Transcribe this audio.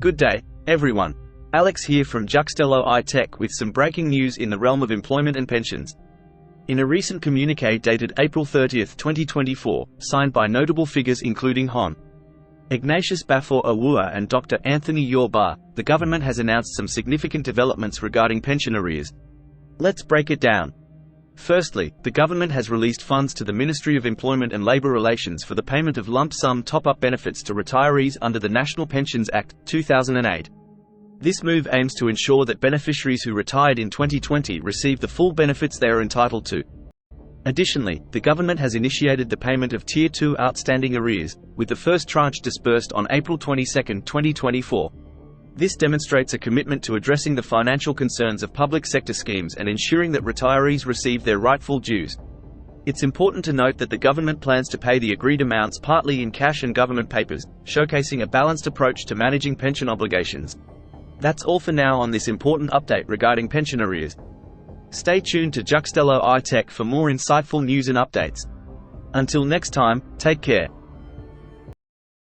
Good day, everyone. Alex here from Juxtello iTech with some breaking news in the realm of employment and pensions. In a recent communique dated April 30, 2024, signed by notable figures including Hon. Ignatius Baffour Awuah and Dr. Anthony Yaw Baah, the government has announced some significant developments regarding pension arrears. Let's break it down. Firstly, the government has released funds to the Ministry of Employment and Labour Relations for the payment of lump sum top-up benefits to retirees under the National Pensions Act, 2008. This move aims to ensure that beneficiaries who retired in 2020 receive the full benefits they are entitled to. Additionally, the government has initiated the payment of Tier-2 outstanding arrears, with the first tranche disbursed on April 22, 2024. This demonstrates a commitment to addressing the financial concerns of public sector schemes and ensuring that retirees receive their rightful dues. It's important to note that the government plans to pay the agreed amounts partly in cash and government papers, showcasing a balanced approach to managing pension obligations. That's all for now on this important update regarding pension arrears. Stay tuned to Juxtello iTech for more insightful news and updates. Until next time, take care.